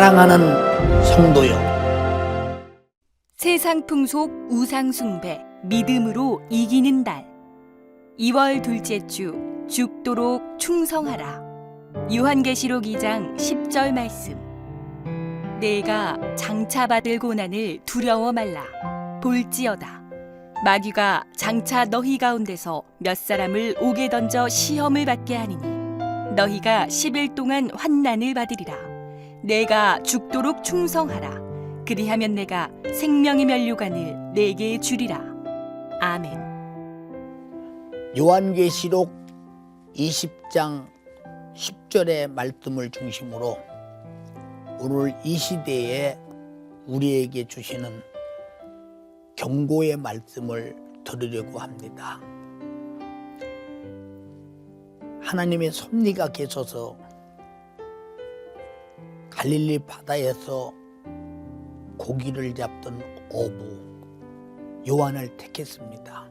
사랑하는 성도여, 세상 풍속 우상 숭배 믿음으로 이기는 달 2월 둘째 주 죽도록 충성하라. 요한계시록 2장 10절 말씀. 내가 장차 받을 고난을 두려워 말라. 볼지어다 마귀가 장차 너희 가운데서 몇 사람을 옥에 던져 시험을 받게 하리니 너희가 10일 동안 환난을 받으리라. 내가 죽도록 충성하라. 그리하면 내가 생명의 면류관을 내게 주리라. 아멘. 요한계시록 20장 10절의 말씀을 중심으로 오늘 이 시대에 우리에게 주시는 경고의 말씀을 들으려고 합니다. 하나님의 섭리가 계셔서 갈릴리 바다에서 고기를 잡던 어부 요한을 택했습니다.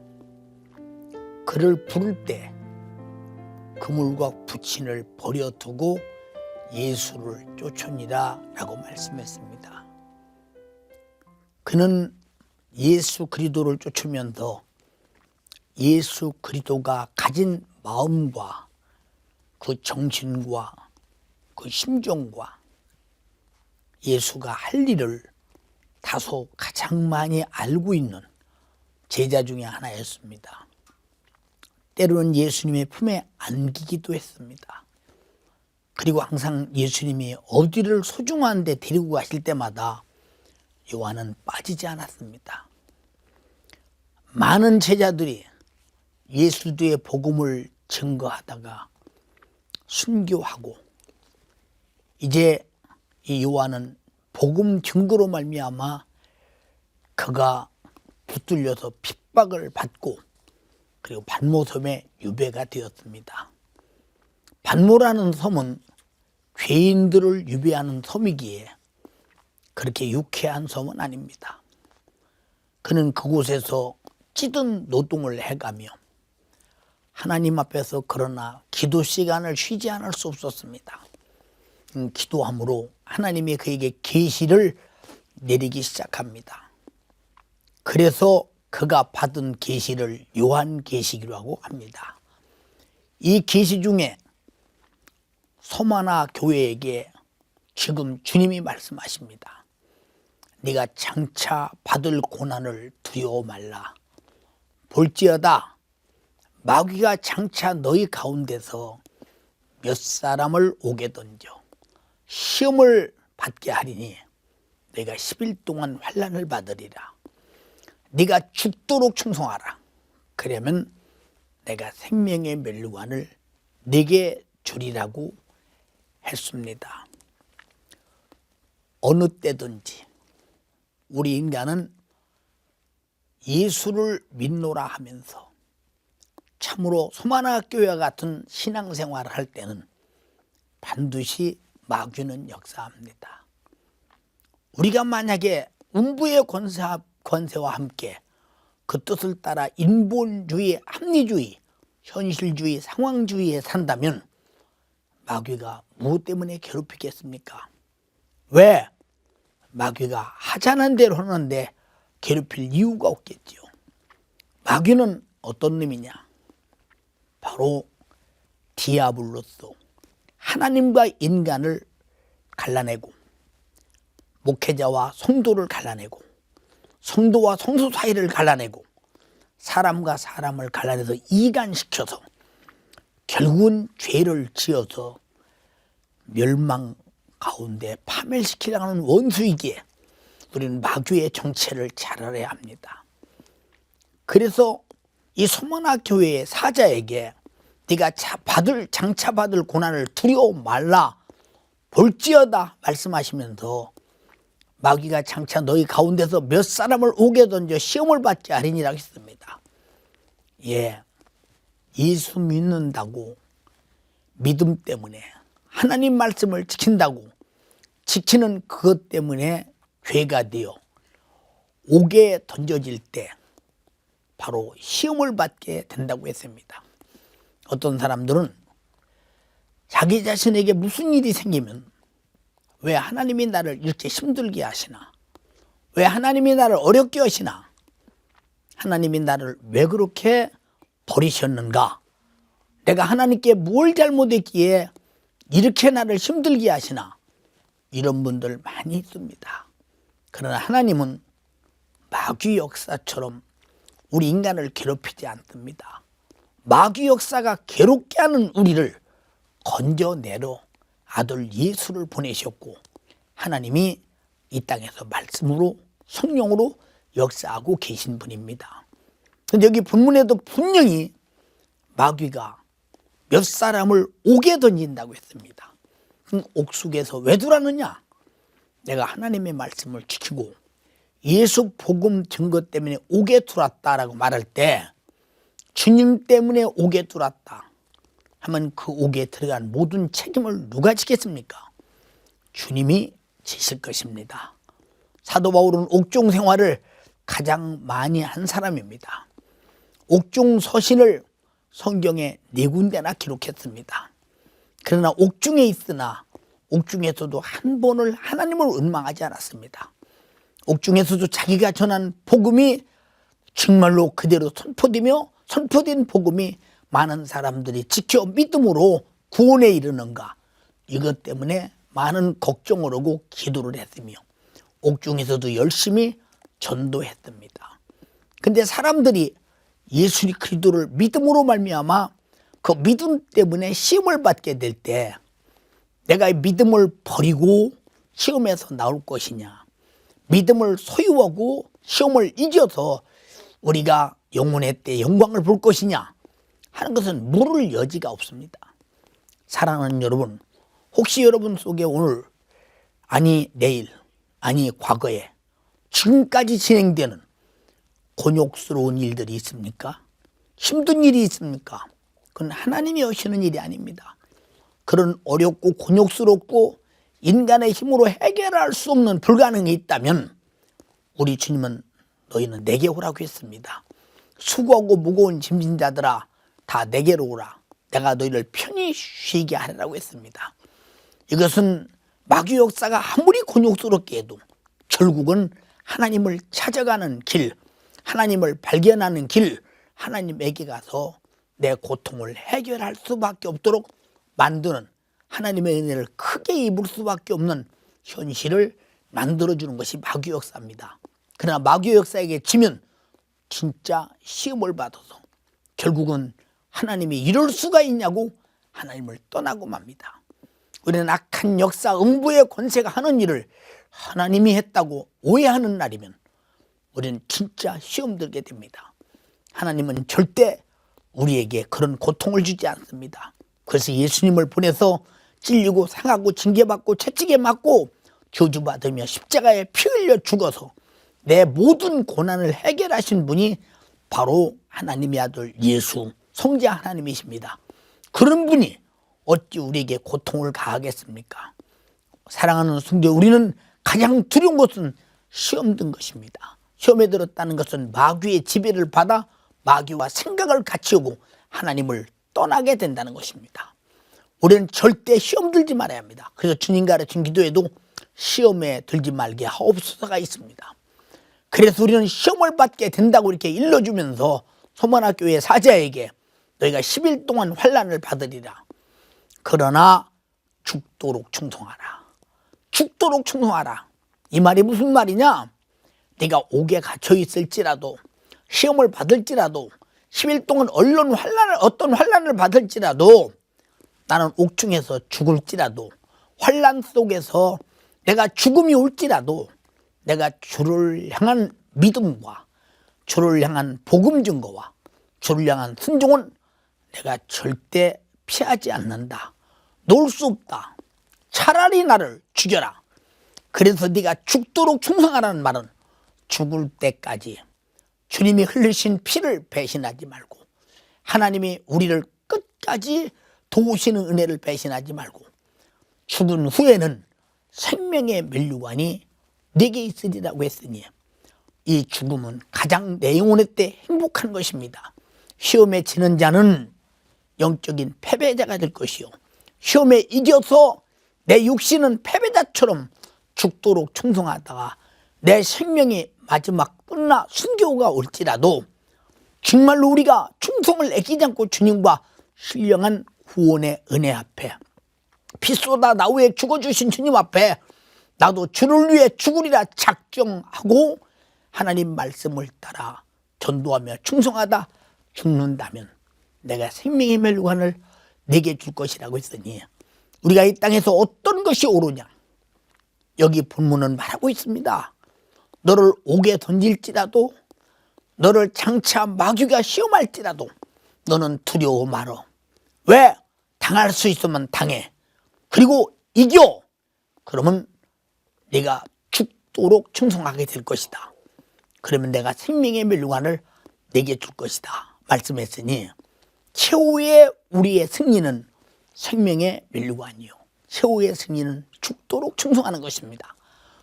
그를 부를 때 그물과 부친을 버려두고 예수를 쫓으니라 라고 말씀했습니다. 그는 예수 그리스도를 쫓으면서 예수 그리스도가 가진 마음과 그 정신과 그 심정과 예수가 할 일을 다소 가장 많이 알고 있는 제자 중에 하나였습니다. 때로는 예수님의 품에 안기기도 했습니다. 그리고 항상 예수님이 어디를 소중한 데 데리고 가실 때마다 요한은 빠지지 않았습니다. 많은 제자들이 예수의 복음을 증거하다가 순교하고 이제 이 요한은 복음 증거로 말미암아 그가 붙들려서 핍박을 받고 그리고 반모섬에 유배가 되었습니다. 반모라는 섬은 죄인들을 유배하는 섬이기에 그렇게 유쾌한 섬은 아닙니다. 그는 그곳에서 찌든 노동을 해가며 하나님 앞에서 그러나 기도 시간을 쉬지 않을 수 없었습니다. 기도함으로 하나님이 그에게 계시를 내리기 시작합니다. 그래서 그가 받은 계시를 요한계시라고 합니다. 이 계시 중에 소마나 교회에게 지금 주님이 말씀하십니다. 네가 장차 받을 고난을 두려워 말라. 볼지어다 마귀가 장차 너희 가운데서 몇 사람을 옥에 던져 시험을 받게 하리니 내가 10일 동안 환난을 받으리라. 네가 죽도록 충성하라. 그러면 내가 생명의 면류관을 네게 주리라고 했습니다. 어느 때든지 우리 인간은 예수를 믿노라 하면서 참으로 소마나 교회와 같은 신앙생활을 할 때는 반드시 마귀는 역사합니다. 우리가 만약에 음부의 권세와 함께 그 뜻을 따라 인본주의, 합리주의, 현실주의, 상황주의에 산다면 마귀가 무엇 때문에 괴롭히겠습니까? 왜? 마귀가 하자는 대로 하는데 괴롭힐 이유가 없겠지요. 마귀는 어떤 놈이냐? 바로 디아블로서 하나님과 인간을 갈라내고 목회자와 성도를 갈라내고 성도와 성도 사이를 갈라내고 사람과 사람을 갈라내서 이간시켜서 결국은 죄를 지어서 멸망 가운데 파멸시키려는 원수이기에 우리는 마귀의 정체를 잘 알아야 합니다. 그래서 이 소마나 교회의 사자에게 네가 장차 받을 고난을 두려워 말라. 볼지어다 말씀하시면서 마귀가 장차 너희 가운데서 몇 사람을 옥에 던져 시험을 받지 않으리라 했습니다. 예수 믿는다고 믿음 때문에 하나님 말씀을 지킨다고 지키는 그것 때문에 죄가 되어 옥에 던져질 때 바로 시험을 받게 된다고 했습니다. 어떤 사람들은 자기 자신에게 무슨 일이 생기면 왜 하나님이 나를 이렇게 힘들게 하시나? 왜 하나님이 나를 어렵게 하시나? 하나님이 나를 왜 그렇게 버리셨는가? 내가 하나님께 뭘 잘못했기에 이렇게 나를 힘들게 하시나? 이런 분들 많이 있습니다. 그러나 하나님은 마귀 역사처럼 우리 인간을 괴롭히지 않습니다. 마귀 역사가 괴롭게 하는 우리를 건져내러 아들 예수를 보내셨고, 하나님이 이 땅에서 말씀으로 성령으로 역사하고 계신 분입니다. 근데 여기 본문에도 분명히 마귀가 몇 사람을 옥에 던진다고 했습니다. 그럼 옥속에서 왜 두라느냐? 내가 하나님의 말씀을 지키고 예수 복음 증거 때문에 옥에 들어왔다라고 말할 때, 주님 때문에 옥에 들어왔다 하면 그 옥에 들어간 모든 책임을 누가 지겠습니까? 주님이 지실 것입니다. 사도 바울은 옥중 생활을 가장 많이 한 사람입니다. 옥중 서신을 성경에 4군데나 기록했습니다. 그러나 옥중에 있으나 옥중에서도 한 번을 하나님을 원망하지 않았습니다. 옥중에서도 자기가 전한 복음이 정말로 그대로 선포된 복음이 많은 사람들이 지켜 믿음으로 구원에 이르는가, 이것 때문에 많은 걱정을 하고 기도를 했으며 옥중에서도 열심히 전도했습니다. 근데 사람들이 예수 그리스도를 믿음으로 말미암아 그 믿음 때문에 시험을 받게 될 때, 내가 이 믿음을 버리고 시험에서 나올 것이냐, 믿음을 소유하고 시험을 이겨서 우리가 영혼의 때 영광을 볼 것이냐 하는 것은 물을 여지가 없습니다. 사랑하는 여러분, 혹시 여러분 속에 오늘, 아니 내일, 아니 과거에, 지금까지 진행되는 곤욕스러운 일들이 있습니까? 힘든 일이 있습니까? 그건 하나님이 하시는 일이 아닙니다. 그런 어렵고 곤욕스럽고 인간의 힘으로 해결할 수 없는 불가능이 있다면 우리 주님은 너희는 내게 오라고 했습니다. 수고하고 무거운 짐진 자들아 다 내게로 오라. 내가 너희를 편히 쉬게 하리라고 했습니다. 이것은 마귀 역사가 아무리 곤욕스럽게 해도 결국은 하나님을 찾아가는 길, 하나님을 발견하는 길, 하나님에게 가서 내 고통을 해결할 수밖에 없도록 만드는, 하나님의 은혜를 크게 입을 수밖에 없는 현실을 만들어주는 것이 마귀 역사입니다. 그러나 마귀 역사에게 지면 진짜 시험을 받아서 결국은 하나님이 이럴 수가 있냐고 하나님을 떠나고 맙니다. 우리는 악한 역사, 음부의 권세가 하는 일을 하나님이 했다고 오해하는 날이면 우리는 진짜 시험 들게 됩니다. 하나님은 절대 우리에게 그런 고통을 주지 않습니다. 그래서 예수님을 보내서 찔리고 상하고 징계받고 채찍에 맞고 저주받으며 십자가에 피 흘려 죽어서 내 모든 고난을 해결하신 분이 바로 하나님의 아들 예수, 성자 하나님이십니다. 그런 분이 어찌 우리에게 고통을 가하겠습니까? 사랑하는 성도, 우리는 가장 두려운 것은 시험 든 것입니다. 시험에 들었다는 것은 마귀의 지배를 받아 마귀와 생각을 같이 하고 하나님을 떠나게 된다는 것입니다. 우리는 절대 시험 들지 말아야 합니다. 그래서 주님 가르친 기도에도 시험에 들지 말게 하옵소서가 있습니다. 그래서 우리는 시험을 받게 된다고 이렇게 일러주면서 소만학교의 사자에게 너희가 10일 동안 환난을 받으리라. 그러나 죽도록 충성하라. 죽도록 충성하라. 이 말이 무슨 말이냐? 네가 옥에 갇혀 있을지라도, 시험을 받을지라도, 10일 동안 어떤 환난을 받을지라도, 나는 옥중에서 죽을지라도, 환난 속에서 내가 죽음이 올지라도 내가 주를 향한 믿음과 주를 향한 복음 증거와 주를 향한 순종은 내가 절대 피하지 않는다. 놓을 수 없다. 차라리 나를 죽여라. 그래서 네가 죽도록 충성하라는 말은 죽을 때까지 주님이 흘리신 피를 배신하지 말고, 하나님이 우리를 끝까지 도우시는 은혜를 배신하지 말고, 죽은 후에는 생명의 면류관이 네게 있으리라고 했으니 이 죽음은 가장 내 영혼의 때 행복한 것입니다. 시험에 지는 자는 영적인 패배자가 될 것이요, 시험에 이겨서 내 육신은 패배자처럼 죽도록 충성하다가 내 생명이 마지막 끝나 순교가 올지라도 정말로 우리가 충성을 아끼지 않고 주님과 신령한 구원의 은혜 앞에 피 쏟아 나 위해 죽어주신 주님 앞에 나도 주를 위해 죽으리라 작정하고 하나님 말씀을 따라 전도하며 충성하다 죽는다면 내가 생명의 멸관을 내게 줄 것이라고 했으니 우리가 이 땅에서 어떤 것이 옳으냐, 여기 본문은 말하고 있습니다. 너를 옥에 던질지라도 너를 장차 마귀가 시험할지라도 너는 두려워 말어. 왜? 당할 수 있으면 당해. 그리고 이겨. 그러면 네가 죽도록 충성하게 될 것이다. 그러면 내가 생명의 멸관을 내게 줄 것이다 말씀했으니 최후의 우리의 승리는 생명의 멸관이요, 최후의 승리는 죽도록 충성하는 것입니다.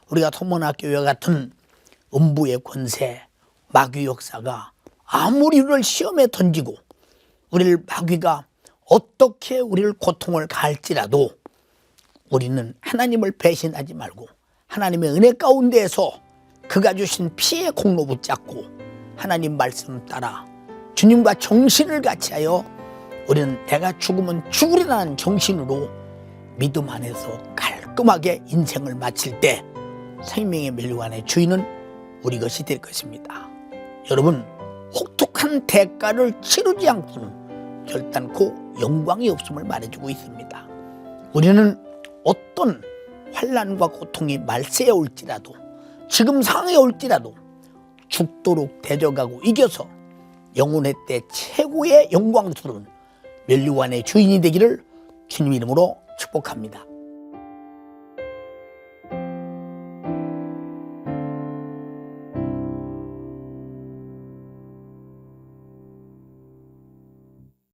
우리가 소문학교와 같은 음부의 권세, 마귀 역사가 아무리 우리를 시험에 던지고 우리를 마귀가 어떻게 우리를 고통을 가할지라도 우리는 하나님을 배신하지 말고 하나님의 은혜 가운데에서 그가 주신 피의 공로 붙잡고 하나님 말씀 따라 주님과 정신을 같이하여 우리는 내가 죽으면 죽으리라는 정신으로 믿음 안에서 깔끔하게 인생을 마칠 때 생명의 멸관의 주인은 우리 것이 될 것입니다. 여러분, 혹독한 대가를 치르지 않고는 결단코 영광이 없음을 말해주고 있습니다. 우리는 어떤 환난과 고통이 말세에 올지라도 지금 상황에 올지라도 죽도록 대적하고 이겨서 영혼의 때 최고의 영광스러운 멸류관의 주인이 되기를 주님 이름으로 축복합니다.